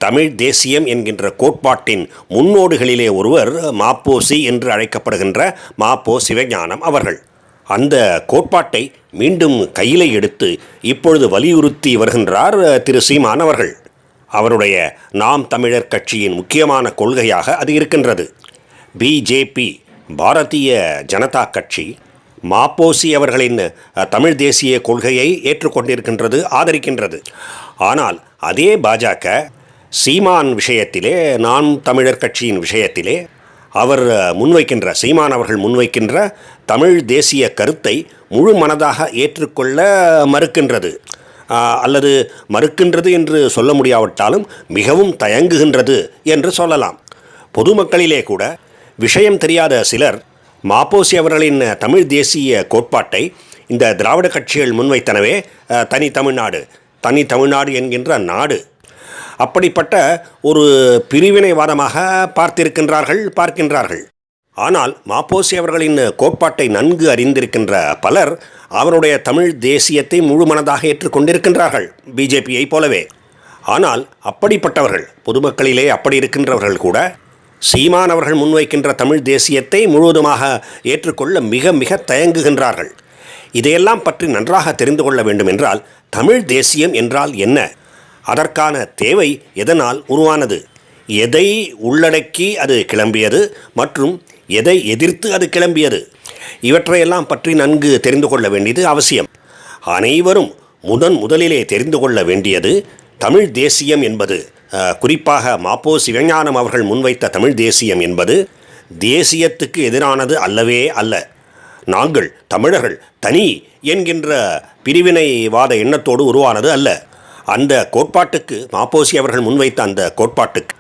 தமிழ் தேசியம் என்கின்ற கோட்பாட்டின் முன்னோடிகளிலே ஒருவர் மாப்போசி என்று அழைக்கப்படுகின்ற மாப்போ சிவஞானம் அவர்கள். அந்த கோட்பாட்டை மீண்டும் கையிலே எடுத்து இப்பொழுது வலியுறுத்தி வருகின்றார் திரு சீமான் அவர்கள். அவருடைய நாம் தமிழர் கட்சியின் முக்கியமான கொள்கையாக அது இருக்கின்றது. பிஜேபி, பாரதிய ஜனதா கட்சி, மாப்போசி அவர்களின் தமிழ் தேசிய கொள்கையை ஏற்றுக்கொண்டிருக்கின்றது, ஆதரிக்கின்றது. ஆனால் அதே பாஜக சீமான் விஷயத்திலே, நாம் தமிழர் கட்சியின் விஷயத்திலே அவர் முன்வைக்கின்ற, சீமான் அவர்கள் முன்வைக்கின்ற தமிழ் தேசிய கருத்தை முழு மனதாக ஏற்றுக்கொள்ள மறுக்கின்றது. அல்லது மறுக்கின்றது என்று சொல்ல முடியாவிட்டாலும் மிகவும் தயங்குகின்றது என்று சொல்லலாம். பொதுமக்களிலே கூட விஷயம் தெரியாத சிலர் மாப்போசி அவர்களின் தமிழ் தேசிய கோட்பாட்டை இந்த திராவிட கட்சிகள் முன்வைத்தனவே, தனி தமிழ்நாடு என்கின்ற நாடு, அப்படிப்பட்ட ஒரு பிரிவினைவாதமாக பார்க்கின்றார்கள். ஆனால் மாப்போசி அவர்களின் கோட்பாட்டை நன்கு அறிந்திருக்கின்ற பலர் அவருடைய தமிழ் தேசியத்தை முழுமனதாக ஏற்றுக்கொண்டிருக்கின்றார்கள், பிஜேபியை போலவே. ஆனால் அப்படிப்பட்டவர்கள், பொதுமக்களிலே அப்படி இருக்கின்றவர்கள் கூட சீமான் அவர்கள் முன்வைக்கின்ற தமிழ் தேசியத்தை முழுவதுமாக ஏற்றுக்கொள்ள மிக மிக தயங்குகின்றார்கள். இதையெல்லாம் பற்றி நன்றாக தெரிந்து கொள்ள வேண்டும் என்றால், தமிழ் தேசியம் என்றால் என்ன, அதற்கான தேவை எதனால் உருவானது, எதை உள்ளடக்கி அது கிளம்பியது மற்றும் எதை எதிர்த்து அது கிளம்பியது, இவற்றையெல்லாம் பற்றி நன்கு தெரிந்து கொள்ள வேண்டியது அவசியம். அனைவரும் முதலிலே தெரிந்து கொள்ள வேண்டியது, தமிழ் தேசியம் என்பது, குறிப்பாக மாப்போ சிவஞானம் அவர்கள் முன்வைத்த தமிழ் தேசியம் என்பது தேசியத்துக்கு எதிரானது அல்லவே அல்ல. நாங்கள் தமிழர்கள் தனி என்கின்ற பிரிவினைவாத எண்ணத்தோடு உருவானது அல்ல. அந்த கோட்பாட்டுக்கு, மாப்போசி அவர்கள் முன்வைத்த அந்த கோட்பாட்டுக்கு,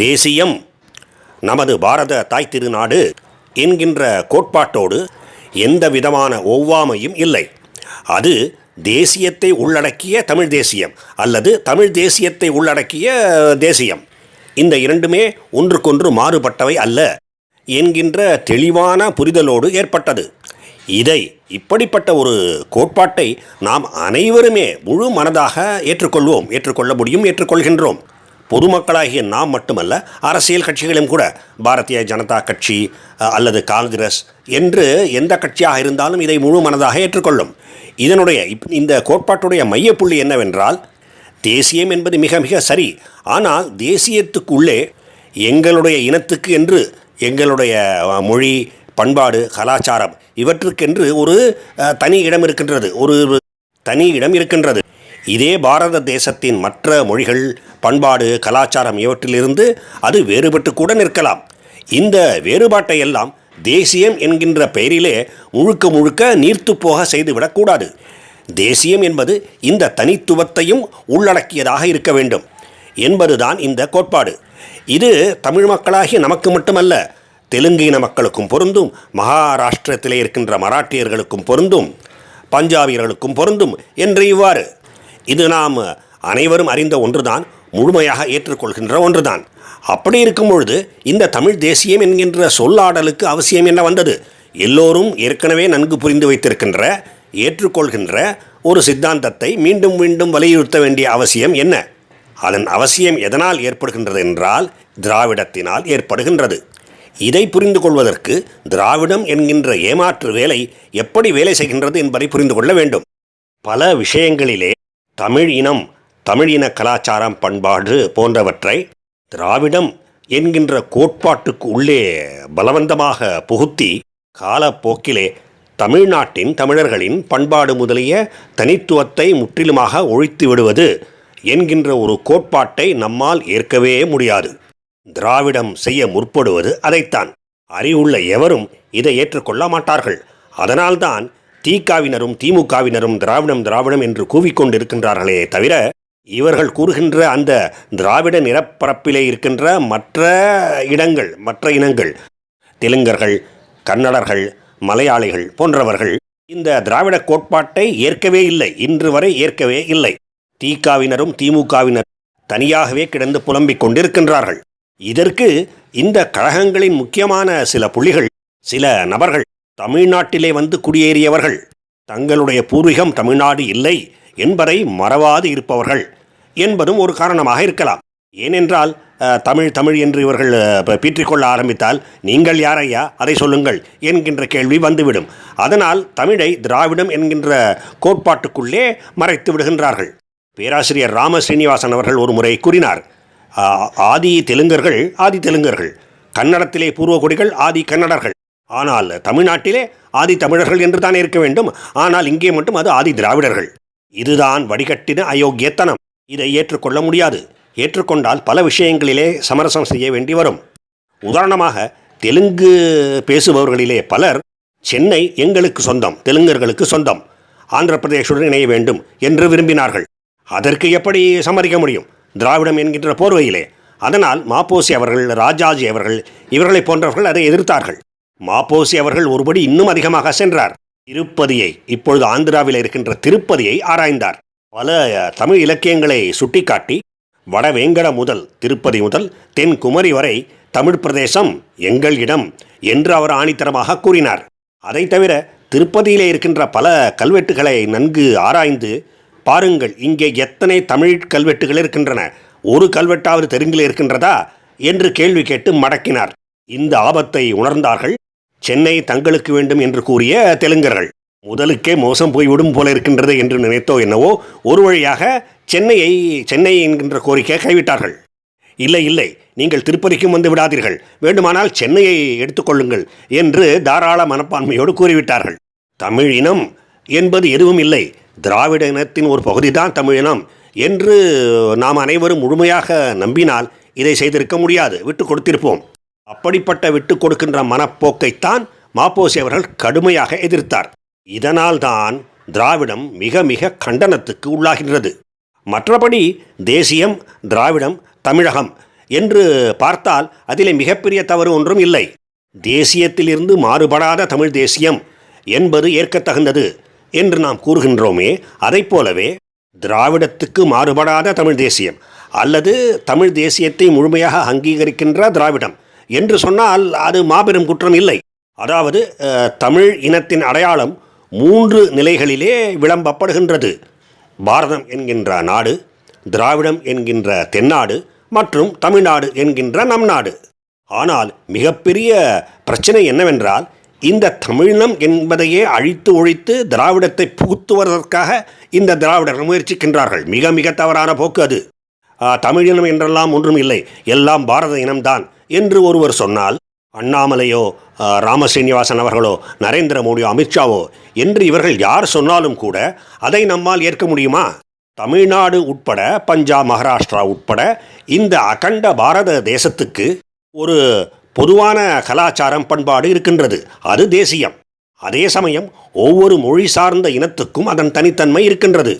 தேசியம் நமது பாரத தாய் திருநாடு என்கின்ற கோட்பாட்டோடு எந்த விதமான ஒவ்வாமையும் இல்லை. அது தேசியத்தை உள்ளடக்கிய தமிழ் தேசியம் அல்லது தமிழ் தேசியத்தை உள்ளடக்கிய தேசியம். இந்த இரண்டுமே ஒன்றுக்கொன்று மாறுபட்டவை அல்ல என்கின்ற தெளிவான புரிதலோடு ஏற்பட்டது. இப்படிப்பட்ட ஒரு கோட்பாட்டை நாம் அனைவருமே முழு மனதாக ஏற்றுக்கொள்ள முடியும், ஏற்றுக்கொள்கின்றோம். பொதுமக்களாகிய நாம் மட்டுமல்ல, அரசியல் கட்சிகளும் கூட, பாரதிய ஜனதா கட்சி அல்லது காங்கிரஸ் என்று எந்த கட்சியாக இருந்தாலும் இதை முழு மனதாக ஏற்றுக்கொள்ளும். இந்த கோட்பாட்டுடைய மையப்புள்ளி என்னவென்றால், தேசியம் என்பது மிக மிக சரி. ஆனால் தேசியத்துக்குள்ளே எங்களுடைய இனத்துக்கு என்று, எங்களுடைய மொழி, பண்பாடு, கலாச்சாரம் இவற்றுக்கென்று ஒரு தனி இடம் இருக்கின்றது. இதே பாரத தேசத்தின் மற்ற மொழிகள், பண்பாடு, கலாச்சாரம் இவற்றிலிருந்து அது வேறுபட்டு கூட நிற்கலாம். இந்த வேறுபாட்டை எல்லாம் தேசியம் என்கின்ற பெயரிலே முழுக்க நீர்த்து போக செய்துவிடக்கூடாது. தேசியம் என்பது இந்த தனித்துவத்தையும் உள்ளடக்கியதாக இருக்க வேண்டும் என்பதுதான் இந்த கோட்பாடு. இது தமிழ் மக்களாகிய நமக்கு மட்டுமல்ல, தெலுங்கின மக்களுக்கும் பொருந்தும், மகாராஷ்டிரத்திலே இருக்கின்ற மராட்டியர்களுக்கும் பொருந்தும், பஞ்சாபியர்களுக்கும் பொருந்தும் என்று இவ்வாறு. இது நாம் அனைவரும் அறிந்த ஒன்றுதான், முழுமையாக ஏற்றுக்கொள்கின்ற ஒன்றுதான். அப்படி இருக்கும் பொழுது இந்த தமிழ் தேசியம் என்கின்ற சொல்லாடலுக்கு அவசியம் என்ன வந்தது? எல்லோரும் ஏற்கனவே நன்கு புரிந்து வைத்திருக்கின்ற, ஏற்றுக்கொள்கின்ற ஒரு சித்தாந்தத்தை மீண்டும் மீண்டும் வலியுறுத்த வேண்டிய அவசியம் என்ன? அதன் அவசியம் எதனால் ஏற்படுகின்றது என்றால், திராவிடத்தினால் ஏற்படுகின்றது. இதை புரிந்து கொள்வதற்கு திராவிடம் என்கின்ற ஏமாற்று வேலை எப்படி வேலை செய்கின்றது என்பதை புரிந்து கொள்ள வேண்டும். பல விஷயங்களிலே தமிழ் இன கலாச்சாரம், பண்பாடு போன்றவற்றை திராவிடம் என்கின்ற கோட்பாட்டுக்கு உள்ளே பலவந்தமாக புகுத்தி காலப்போக்கிலே தமிழ்நாட்டின் தமிழர்களின் பண்பாடு முதலிய தனித்துவத்தை முற்றிலுமாக ஒழித்து விடுவது என்கின்ற ஒரு கோட்பாட்டை நம்மால் ஏற்கவே முடியாது. திராவிடம் செய்ய முற்படுவது அதைத்தான். அறிவுள்ள எவரும் இதை ஏற்றுக்கொள்ள மாட்டார்கள். அதனால்தான் திகாவினரும் திமுகவினரும் திராவிடம் என்று கூவிக்கொண்டிருக்கின்றார்களே தவிர, இவர்கள் கூறுகின்ற அந்த திராவிட நிலப்பரப்பிலே இருக்கின்ற மற்ற இனங்கள், தெலுங்கர்கள், கன்னடர்கள், மலையாளிகள் போன்றவர்கள் இந்த திராவிட கோட்பாட்டை ஏற்கவே இல்லை, இன்று வரை ஏற்கவே இல்லை. திகாவினரும் திமுகவினரும் தனியாகவே கிடந்து புலம்பிக் கொண்டிருக்கின்றார்கள். இதற்கு இந்த கழகங்களின் முக்கியமான சில புள்ளிகள், சில நபர்கள் தமிழ்நாட்டிலே வந்து குடியேறியவர்கள், தங்களுடைய பூர்வீகம் தமிழ்நாடு இல்லை என்பதை மறவாது இருப்பவர்கள் என்பதும் ஒரு காரணமாக இருக்கலாம். ஏனென்றால் தமிழ் தமிழ் என்று இவர்கள் பீற்றிக்கொள்ள ஆரம்பித்தால் நீங்கள் யாரையா அதை சொல்லுங்கள் என்கின்ற கேள்வி வந்துவிடும். அதனால் தமிழை திராவிடம் என்கின்ற கோட்பாட்டுக்குள்ளே மறைத்து விடுகின்றார்கள். பேராசிரியர் ராம ஸ்ரீனிவாசன் அவர்கள் ஒரு முறை கூறினார், ஆதி தெலுங்கர்கள், கன்னடத்திலே பூர்வகுடிகள் ஆதி கன்னடர்கள், ஆனால் தமிழ்நாட்டிலே ஆதி தமிழர்கள் என்று தான் இருக்க வேண்டும். ஆனால் இங்கே மட்டும் அது ஆதி திராவிடர்கள். இதுதான் வடிகட்டின அயோக்கியத்தனம். இதை ஏற்றுக்கொள்ள முடியாது. ஏற்றுக்கொண்டால் பல விஷயங்களிலே சமரசம் செய்ய வேண்டி வரும். உதாரணமாக தெலுங்கு பேசுபவர்களிலே பலர் சென்னை எங்களுக்கு சொந்தம், தெலுங்கர்களுக்கு சொந்தம், ஆந்திர பிரதேசுடன் இணைய வேண்டும் என்று விரும்பினார்கள். அதற்கு எப்படி சம்மதிக்க முடியும் திராவிடம் என்கின்ற போர்வையிலே? அதனால் மாப்போசி அவர்கள், ராஜாஜி அவர்கள், இவர்களை போன்றவர்கள் அதை எதிர்த்தார்கள். மாப்போசி அவர்கள் ஒருபடி இன்னும் அதிகமாக சென்றார். திருப்பதியை, இப்பொழுது ஆந்திராவில் இருக்கின்ற திருப்பதியை ஆராய்ந்தார். பல தமிழ் இலக்கியங்களை சுட்டிக்காட்டி வடவேங்கட முதல் திருப்பதி முதல் தென் குமரி வரை தமிழ் பிரதேசம் எங்கள் இடம் என்று அவர் ஆணித்தரமாக கூறினார். அதை தவிர திருப்பதியிலே இருக்கின்ற பல கல்வெட்டுகளை நன்கு ஆராய்ந்து பாருங்கள், இங்கே எத்தனை தமிழ் கல்வெட்டுகள் இருக்கின்றன, ஒரு கல்வெட்டாவது தெலுங்கில் இருக்கின்றதா என்று கேள்வி கேட்டு மடக்கினார். இந்த ஆபத்தை உணர்ந்தார்கள் சென்னை தங்களுக்கு வேண்டும் என்று கூறிய தெலுங்கர்கள். முதலுக்கே மோசம் போய்விடும் போல இருக்கின்றது என்று நினைத்தோ என்னவோ ஒரு வழியாக சென்னை என்கின்ற கோரிக்கையை கைவிட்டார்கள். இல்லை, நீங்கள் திருப்பதிக்கும் வந்து விடாதீர்கள், வேண்டுமானால் சென்னையை எடுத்துக்கொள்ளுங்கள் என்று தாராள மனப்பான்மையோடு கூறிவிட்டார்கள். தமிழ் இனம் என்பது எதுவும் இல்லை, திராவிட இனத்தின் ஒரு பகுதிதான் தமிழ் இனம் என்று நாம் அனைவரும் முழுமையாக நம்பினால் இதை செய்திருக்க முடியாது, விட்டு கொடுத்திருப்போம். அப்படிப்பட்ட விட்டு கொடுக்கின்ற மனப்போக்கைத்தான் மாப்போசி அவர்கள் கடுமையாக எதிர்த்தார். இதனால்தான் திராவிடம் மிக மிக கண்டனத்துக்கு உள்ளாகின்றது. மற்றபடி தேசியம், திராவிடம், தமிழகம் என்று பார்த்தால் அதிலே மிகப்பெரிய தவறு ஒன்றும் இல்லை. தேசியத்திலிருந்து மாறுபடாத தமிழ் தேசியம் என்பது ஏற்கத்தகுந்தது என்று நாம் கூறுகின்றோமே, அதை போலவே திராவிடத்துக்கு மாறுபடாத தமிழ் தேசியம் அல்லது தமிழ் தேசியத்தை முழுமையாக அங்கீகரிக்கின்ற திராவிடம் என்று சொன்னால் அது மாபெரும் குற்றம் இல்லை. அதாவது தமிழ் இனத்தின் அடையாளம் 3 நிலைகளிலே விளம்பப்படுகின்றது. பாரதம் என்கின்ற நாடு, திராவிடம் என்கின்ற தென்னாடு மற்றும் தமிழ்நாடு என்கின்ற நம் நாடு. ஆனால் மிகப்பெரிய பிரச்சனை என்னவென்றால், இந்த தமிழினம் என்பதையே அழித்து ஒழித்து திராவிடத்தை புகுத்துவதற்காக இந்த திராவிடர்கள் முயற்சிக்கின்றார்கள். மிக மிக தவறான போக்கு அது. தமிழினம் என்றெல்லாம் ஒன்றும் இல்லை, எல்லாம் பாரத இனம்தான் என்று ஒருவர் சொன்னால், அண்ணாமலையோ ராம ஸ்ரீனிவாசன் அவர்களோ நரேந்திர மோடியோ அமித்ஷாவோ என்று இவர்கள் யார் சொன்னாலும் கூட அதை நம்மால் ஏற்க முடியுமா? தமிழ்நாடு உட்பட, பஞ்சாப், மகாராஷ்டிரா உட்பட இந்த அகண்ட பாரத தேசத்துக்கு ஒரு பொதுவான கலாச்சாரம், பண்பாடு இருக்கின்றது. அது தேசியம். அதே சமயம் ஒவ்வொரு மொழி சார்ந்த இனத்துக்கும் அதன் தனித்தன்மை இருக்கின்றது.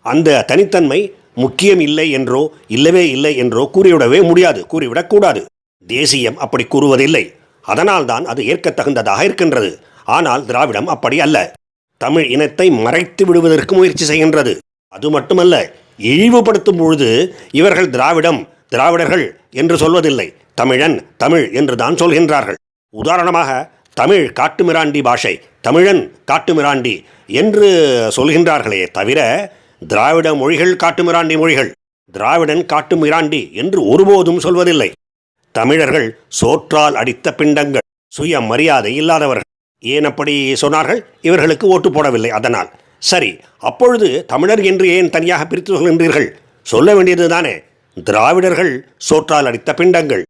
அந்த தனித்தன்மை முக்கியம் இல்லை என்றோ இல்லவே இல்லை என்றோ கூறிவிடவே முடியாது, கூறிவிடக்கூடாது. தேசியம் அப்படி கூறுவதில்லை. அதனால்தான் அது ஏற்கத்தகுந்ததாக இருக்கின்றது. ஆனால் திராவிடம் அப்படி அல்ல. தமிழ் இனத்தை மறைத்து விடுவதற்கு முயற்சி செய்கின்றது. அது மட்டுமல்ல, இழிவுபடுத்தும் பொழுது இவர்கள் திராவிடர்கள் என்று சொல்வதில்லை, தமிழன், தமிழ் என்று தான் சொல்கின்றார்கள். உதாரணமாக தமிழ் காட்டுமிராண்டி பாஷை, தமிழன் காட்டுமிராண்டி என்று சொல்கின்றார்களே தவிர திராவிட மொழிகள் காட்டுமிராண்டி மொழிகள், திராவிடன் காட்டுமிராண்டி என்று ஒருபோதும் சொல்வதில்லை. தமிழர்கள் சோற்றால் அடித்த பிண்டங்கள், சுய மரியாதை இல்லாதவர்கள். ஏன் அப்படி சொன்னார்கள்? இவர்களுக்கு ஓட்டு போடவில்லை, அதனால். சரி, அப்பொழுது தமிழர் என்று ஏன் தனியாக பிரித்து சொல்கின்றீர்கள்? சொல்ல வேண்டியது தானே, திராவிடர்கள் சோற்றால் அடித்த பிண்டங்கள்,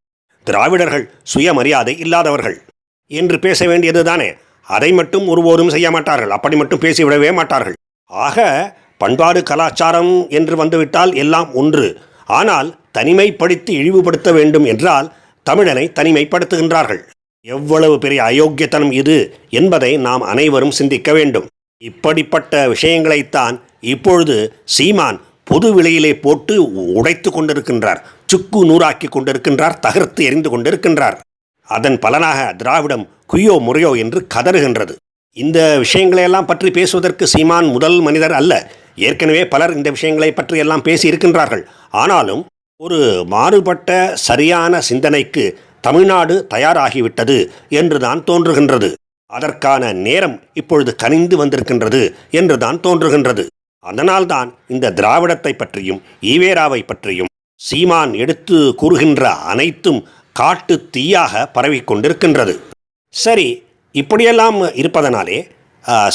திராவிடர்கள் சுயமரியாதை இல்லாதவர்கள் என்று பேச வேண்டியது தானே. அதை மட்டும் ஒருபோதும் செய்ய மாட்டார்கள், அப்படி மட்டும் பேசிவிடவே மாட்டார்கள். ஆக பண்பாடு கலாச்சாரம் என்று வந்துவிட்டால் எல்லாம் ஒன்று. ஆனால் தனிமைப்படுத்தி இழிவுபடுத்த வேண்டும் என்றால் தமிழனை தனிமைப்படுத்துகின்றார்கள். எவ்வளவு பெரிய அயோக்கியத்தனம் இது என்பதை நாம் அனைவரும் சிந்திக்க வேண்டும். இப்படிப்பட்ட விஷயங்களைத்தான் இப்பொழுது சீமான் பொது விலையிலே போட்டு உடைத்து கொண்டிருக்கின்றார், சுக்கு நூறாக்கி கொண்டிருக்கின்றார், தகர்த்து எறிந்து கொண்டிருக்கின்றார். அதன் பலனாக திராவிடம் குய்யோ முறையோ என்று கதறுகின்றது. இந்த விஷயங்களையெல்லாம் பற்றி பேசுவதற்கு சீமான் முதல் மனிதர் அல்ல. ஏற்கனவே பலர் இந்த விஷயங்களை பற்றி எல்லாம் பேசி இருக்கின்றார்கள். ஆனாலும் ஒரு மாறுபட்ட சரியான சிந்தனைக்கு தமிழ்நாடு தயாராகிவிட்டது என்றுதான் தோன்றுகின்றது. அதற்கான நேரம் இப்பொழுது கனிந்து வந்திருக்கின்றது என்றுதான் தோன்றுகின்றது. அதனால்தான் இந்த திராவிடத்தை பற்றியும் ஈவேராவை பற்றியும் சீமான் எடுத்து கூறுகின்ற அனைத்தும் காட்டு தீயாக பரவிக்கொண்டிருக்கின்றது. சரி, இப்படியெல்லாம் இருப்பதனாலே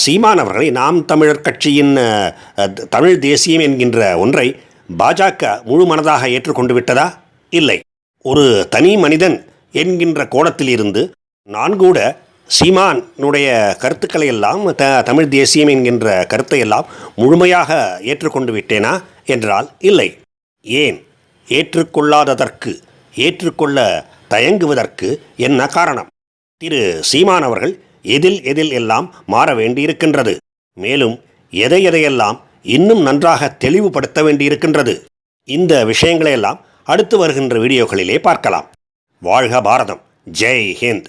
சீமான் அவர்களை நாம் தமிழர் கட்சியின் தமிழ் தேசியம் என்கின்ற ஒன்றை பாஜக முழு மனதாக ஏற்றுக்கொண்டு விட்டதா? இல்லை. ஒரு தனி மனிதன் என்கின்ற கோணத்தில் இருந்து நான் கூட சீமானுடைய கருத்துக்களை எல்லாம் தமிழ் தேசியம் என்கின்ற கருத்தை எல்லாம் முழுமையாக ஏற்றுக்கொண்டு விட்டேனா என்றால் இல்லை. ஏன் ஏற்றுக்கொள்ளாததற்கு, ஏற்றுக்கொள்ள தயங்குவதற்கு என்ன காரணம்? திரு சீமான் அவர்கள் எதில் எல்லாம் மாற வேண்டியிருக்கின்றது, மேலும் எதையெல்லாம் இன்னும் நன்றாக தெளிவுபடுத்த வேண்டியிருக்கின்றது, இந்த விஷயங்களையெல்லாம் அடுத்து வருகின்ற வீடியோக்களிலே பார்க்கலாம். வாழ்க பாரதம்! ஜெய் ஹிந்த்!